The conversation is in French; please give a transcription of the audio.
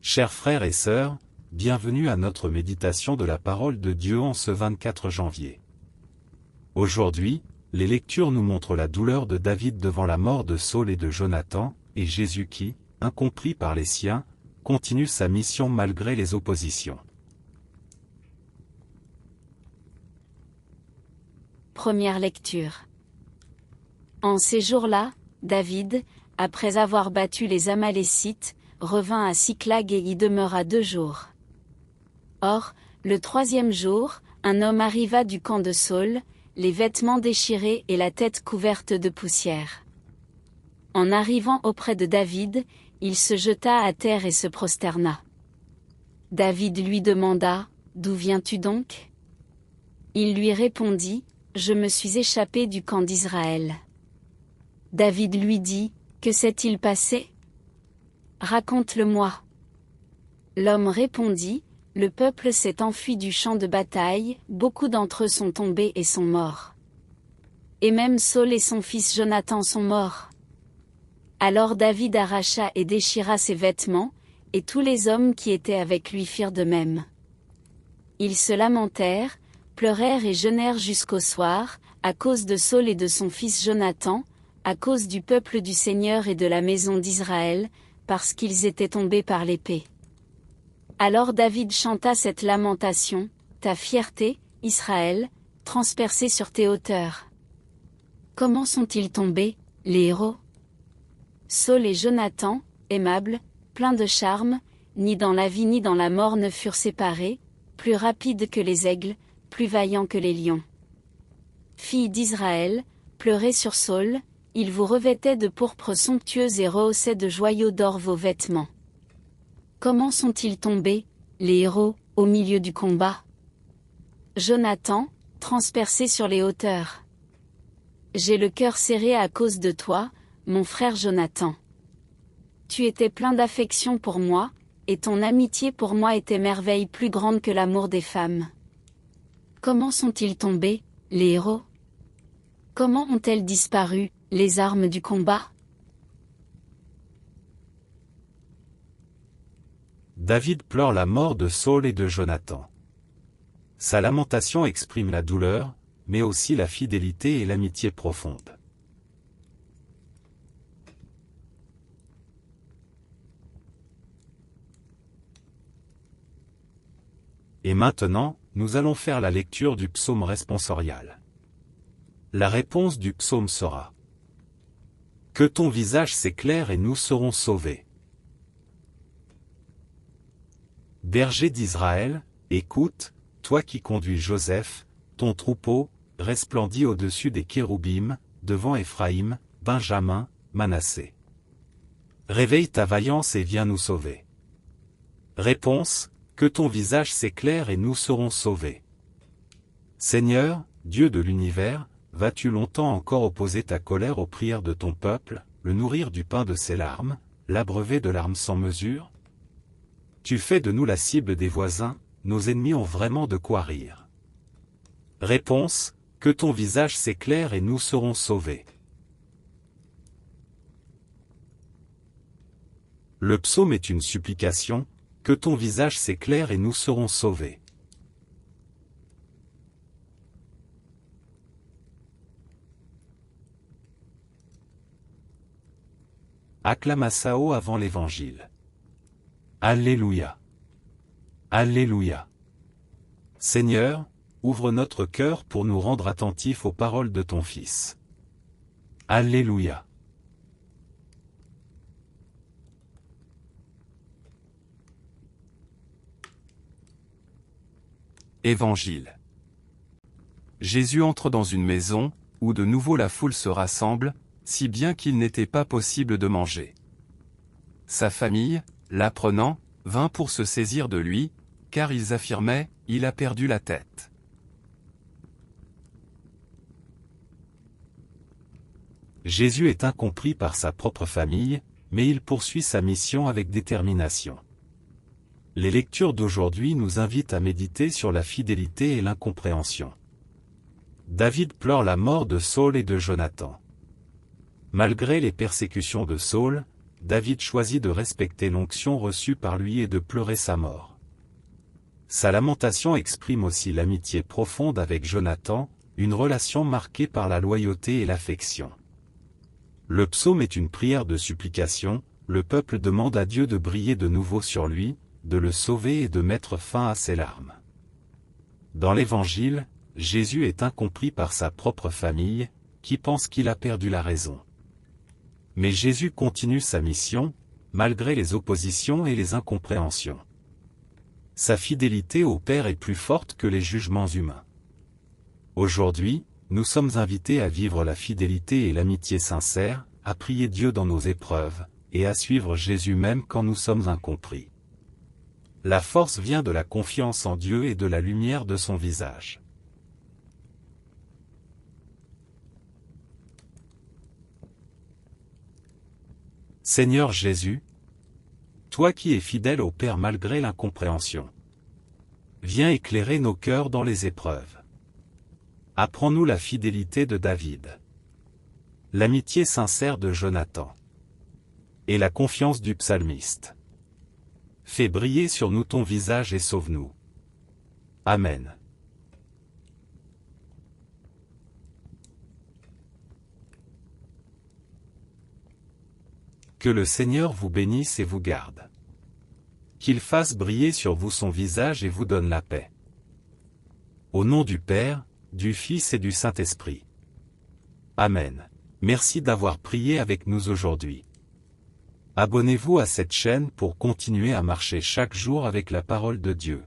Chers frères et sœurs, bienvenue à notre méditation de la parole de Dieu en ce 24 janvier. Aujourd'hui, les lectures nous montrent la douleur de David devant la mort de Saül et de Jonathan, et Jésus qui, incompris par les siens, continue sa mission malgré les oppositions. Première lecture. En ces jours-là, David, après avoir battu les Amalécites, revint à Siclag et y demeura 2 jours. Or, le 3e jour, un homme arriva du camp de Saül, les vêtements déchirés et la tête couverte de poussière. En arrivant auprès de David, il se jeta à terre et se prosterna. David lui demanda, « D'où viens-tu donc » Il lui répondit, « Je me suis échappé du camp d'Israël. » David lui dit, « Que s'est-il passé ? Raconte-le-moi. » L'homme répondit, « Le peuple s'est enfui du champ de bataille, beaucoup d'entre eux sont tombés et sont morts. Et même Saül et son fils Jonathan sont morts. » Alors David arracha et déchira ses vêtements, et tous les hommes qui étaient avec lui firent de même. Ils se lamentèrent, pleurèrent et jeûnèrent jusqu'au soir, à cause de Saül et de son fils Jonathan, à cause du peuple du Seigneur et de la maison d'Israël, parce qu'ils étaient tombés par l'épée. Alors David chanta cette lamentation, « Ta fierté, Israël, transpercée sur tes hauteurs. Comment sont-ils tombés, les héros ? Saül et Jonathan, aimables, pleins de charme, ni dans la vie ni dans la mort ne furent séparés, plus rapides que les aigles, plus vaillants que les lions. Filles d'Israël, pleurez sur Saül, il vous revêtait de pourpre somptueuse et rehaussait de joyaux d'or vos vêtements. Comment sont-ils tombés, les héros, au milieu du combat ? Jonathan, transpercé sur les hauteurs. J'ai le cœur serré à cause de toi, mon frère Jonathan. Tu étais plein d'affection pour moi, et ton amitié pour moi était merveille plus grande que l'amour des femmes. Comment sont-ils tombés, les héros ? Comment ont-elles disparu, les armes du combat ? David pleure la mort de Saül et de Jonathan. Sa lamentation exprime la douleur, mais aussi la fidélité et l'amitié profonde. Et maintenant, nous allons faire la lecture du psaume responsorial. La réponse du psaume sera : Que ton visage s'éclaire et nous serons sauvés. Berger d'Israël, écoute, toi qui conduis Joseph, ton troupeau, resplendit au-dessus des kéroubim, devant Éphraïm, Benjamin, Manassé. Réveille ta vaillance et viens nous sauver. Réponse : Que ton visage s'éclaire et nous serons sauvés. Seigneur, Dieu de l'univers, vas-tu longtemps encore opposer ta colère aux prières de ton peuple, le nourrir du pain de ses larmes, l'abreuver de larmes sans mesure ? Tu fais de nous la cible des voisins, nos ennemis ont vraiment de quoi rire. Réponse : Que ton visage s'éclaire et nous serons sauvés. Le psaume est une supplication, que ton visage s'éclaire et nous serons sauvés. Acclamatio avant l'Évangile. Alléluia. Alléluia. Seigneur, ouvre notre cœur pour nous rendre attentifs aux paroles de ton Fils. Alléluia. Évangile. Jésus entre dans une maison, où de nouveau la foule se rassemble, si bien qu'il n'était pas possible de manger. Sa famille, l'apprenant, vint pour se saisir de lui, car ils affirmaient, « Il a perdu la tête ». Jésus est incompris par sa propre famille, mais il poursuit sa mission avec détermination. Les lectures d'aujourd'hui nous invitent à méditer sur la fidélité et l'incompréhension. David pleure la mort de Saül et de Jonathan. Malgré les persécutions de Saül, David choisit de respecter l'onction reçue par lui et de pleurer sa mort. Sa lamentation exprime aussi l'amitié profonde avec Jonathan, une relation marquée par la loyauté et l'affection. Le psaume est une prière de supplication, le peuple demande à Dieu de briller de nouveau sur lui, de le sauver et de mettre fin à ses larmes. Dans l'Évangile, Jésus est incompris par sa propre famille, qui pense qu'il a perdu la raison. Mais Jésus continue sa mission, malgré les oppositions et les incompréhensions. Sa fidélité au Père est plus forte que les jugements humains. Aujourd'hui, nous sommes invités à vivre la fidélité et l'amitié sincère, à prier Dieu dans nos épreuves, et à suivre Jésus même quand nous sommes incompris. La force vient de la confiance en Dieu et de la lumière de son visage. Seigneur Jésus, toi qui es fidèle au Père malgré l'incompréhension, viens éclairer nos cœurs dans les épreuves. Apprends-nous la fidélité de David, l'amitié sincère de Jonathan et la confiance du psalmiste. Fais briller sur nous ton visage et sauve-nous. Amen. Que le Seigneur vous bénisse et vous garde. Qu'il fasse briller sur vous son visage et vous donne la paix. Au nom du Père, du Fils et du Saint-Esprit. Amen. Merci d'avoir prié avec nous aujourd'hui. Abonnez-vous à cette chaîne pour continuer à marcher chaque jour avec la parole de Dieu.